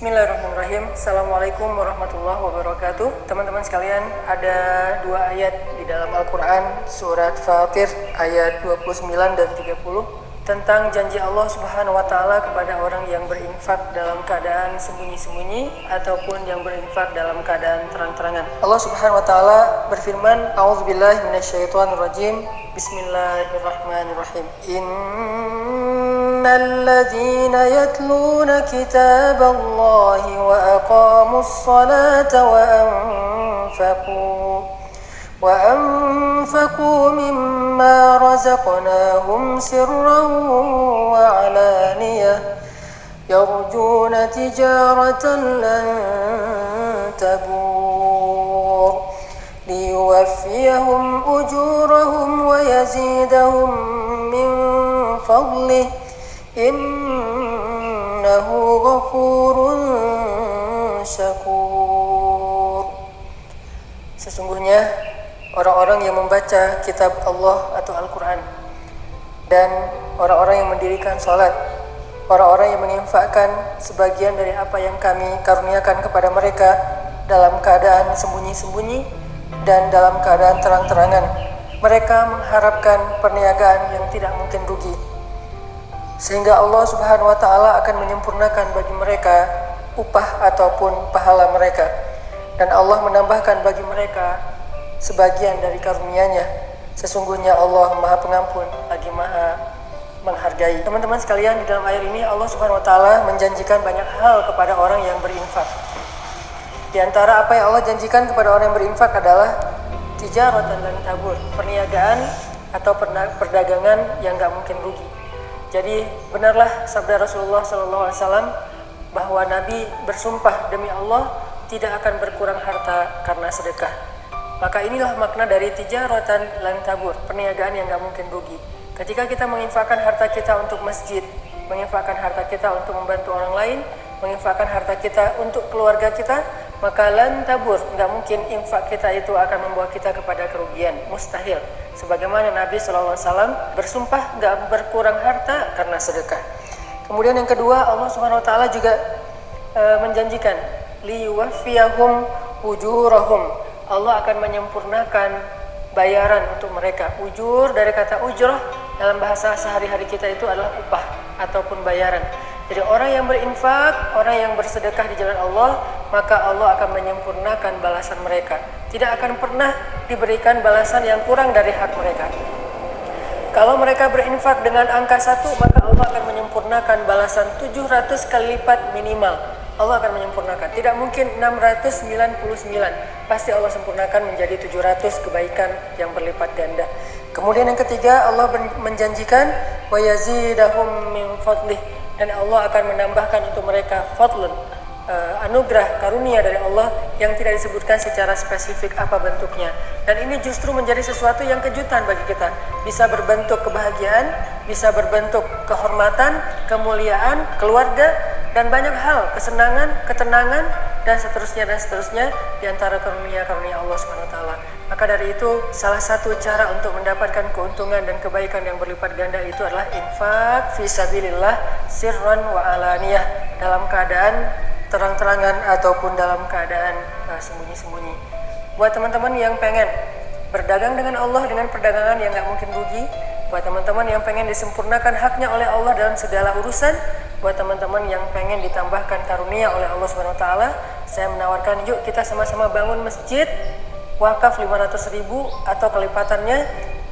Bismillahirrahmanirrahim. Assalamualaikum warahmatullahi wabarakatuh. Teman-teman sekalian, ada dua ayat di dalam Al-Quran, surat Fatir ayat 29 dan 30, tentang janji Allah Subhanahu wa Ta'ala kepada orang yang berinfak dalam keadaan sembunyi-sembunyi ataupun yang berinfak dalam keadaan terang-terangan. Allah Subhanahu wa Ta'ala berfirman, A'udzubillahi minasyaitonirrajim. Bismillahirrahmanirrahim. الذين يتلون كتاب الله وأقاموا الصلاة وأنفقوا مما رزقناهم سرا وعلانية يرجون تجارة لن تبور ليوفيهم أجورهم ويزيدهم من فضله Innahu ghafurun syakur. Sesungguhnya orang-orang yang membaca kitab Allah atau Al-Quran dan orang-orang yang mendirikan salat, orang-orang yang menginfakkan sebagian dari apa yang kami karuniakan kepada mereka dalam keadaan sembunyi-sembunyi dan dalam keadaan terang-terangan, mereka mengharapkan perniagaan yang tidak mungkin rugi, sehingga Allah Subhanahu wa Ta'ala akan menyempurnakan bagi mereka upah ataupun pahala mereka, dan Allah menambahkan bagi mereka sebagian dari karunia-Nya. Sesungguhnya Allah Maha Pengampun lagi Maha Menghargai. Teman-teman sekalian, di dalam ayat ini Allah Subhanahu wa Ta'ala menjanjikan banyak hal kepada orang yang berinfak. Di antara apa yang Allah janjikan kepada orang yang berinfak adalah tijaratan lan tabur, perniagaan atau perdagangan yang gak mungkin rugi. Jadi benarlah sabda Rasulullah SAW bahwa Nabi bersumpah demi Allah tidak akan berkurang harta karena sedekah. Maka inilah makna dari tijaratan lan tabur, perniagaan yang gak mungkin rugi. Ketika kita menginfakkan harta kita untuk masjid, menginfakkan harta kita untuk membantu orang lain, menginfakkan harta kita untuk keluarga kita, maka lan tabur, gak mungkin infak kita itu akan membawa kita kepada kerugian, mustahil. Sebagaimana Nabi SAW bersumpah gak berkurang harta karena sedekah. Kemudian yang kedua, Allah Subhanahu wa Ta'ala juga menjanjikan liyuwaffiyahum ujurahum, Allah akan menyempurnakan bayaran untuk mereka. Ujur dari kata ujrah dalam bahasa sehari-hari kita itu adalah upah ataupun bayaran. Jadi orang yang berinfak, orang yang bersedekah di jalan Allah, maka Allah akan menyempurnakan balasan mereka. Tidak akan pernah diberikan balasan yang kurang dari hak mereka. Kalau mereka berinfak dengan angka 1, maka Allah akan menyempurnakan balasan 700 kali lipat minimal. Allah akan menyempurnakan. Tidak mungkin 699. Pasti Allah sempurnakan menjadi 700 kebaikan yang berlipat ganda. Kemudian yang ketiga, Allah menjanjikan wa yazidahum min fadlih, dan Allah akan menambahkan untuk mereka fadlun, anugerah, karunia dari Allah yang tidak disebutkan secara spesifik apa bentuknya. Dan ini justru menjadi sesuatu yang kejutan bagi kita. Bisa berbentuk kebahagiaan, bisa berbentuk kehormatan, kemuliaan, keluarga, dan banyak hal, kesenangan, ketenangan, dan seterusnya di antara karunia-karunia Allah Subhanahu wa Ta'ala. Maka dari itu, salah satu cara untuk mendapatkan keuntungan dan kebaikan yang berlipat ganda itu adalah infak fi sabilillah sirran wa alaniyah, dalam keadaan terang-terangan ataupun dalam keadaan sembunyi-sembunyi. Buat teman-teman yang pengen berdagang dengan Allah dengan perdagangan yang gak mungkin rugi, buat teman-teman yang pengen disempurnakan haknya oleh Allah dalam segala urusan, buat teman-teman yang pengen ditambahkan karunia oleh Allah Subhanahu wa Ta'ala, saya menawarkan yuk kita sama-sama bangun masjid wakaf 500.000 atau kelipatannya,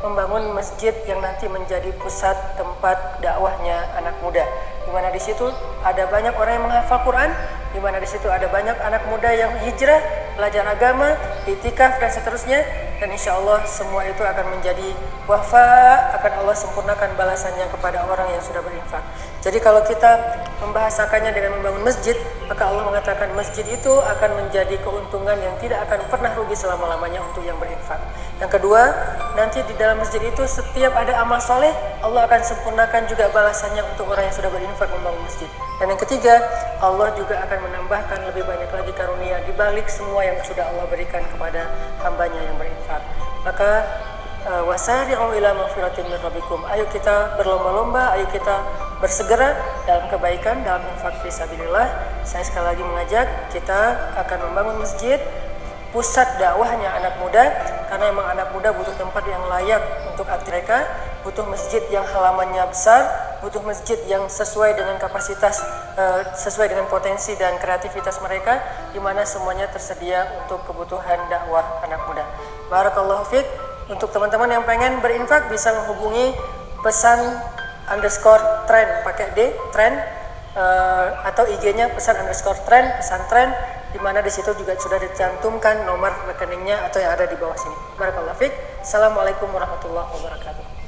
membangun masjid yang nanti menjadi pusat tempat dakwahnya anak muda, di mana di situ ada banyak orang yang menghafal Quran, di mana di situ ada banyak anak muda yang hijrah, belajar agama, itikaf dan seterusnya, dan insya Allah semua itu akan menjadi wafa, akan Allah sempurnakan balasannya kepada orang yang sudah berinfak. Jadi kalau kita membahasakannya dengan membangun masjid, maka Allah mengatakan masjid itu akan menjadi keuntungan yang tidak akan pernah rugi selama-lamanya untuk yang berinfak. Yang kedua, nanti di dalam masjid itu setiap ada amal soleh, Allah akan sempurnakan juga balasannya untuk orang yang sudah berinfak membangun masjid. Dan yang ketiga, Allah juga akan menambahkan lebih banyak lagi karunia di balik semua yang sudah Allah berikan kepada hambanya yang berinfak. Maka wasari'u ila maghfiratin min rabbikum, ayo kita berlomba-lomba, ayo kita bersegera dalam kebaikan, dalam infak fisabilillah, saya sekali lagi mengajak kita akan membangun masjid, pusat dakwahnya anak muda, karena memang anak muda butuh tempat yang layak untuk aktif mereka, butuh masjid yang halamannya besar, butuh masjid yang sesuai dengan kapasitas, sesuai dengan potensi dan kreativitas mereka, di mana semuanya tersedia untuk kebutuhan dakwah anak muda. Barakallahu fiik. Untuk teman-teman yang pengen berinfak bisa menghubungi pesan_trend pakai D, trend, atau IG-nya pesan_trend, pesantren, di mana di situ juga sudah dicantumkan nomor rekeningnya atau yang ada di bawah sini. Barakallahu fiik. Assalamualaikum warahmatullahi wabarakatuh.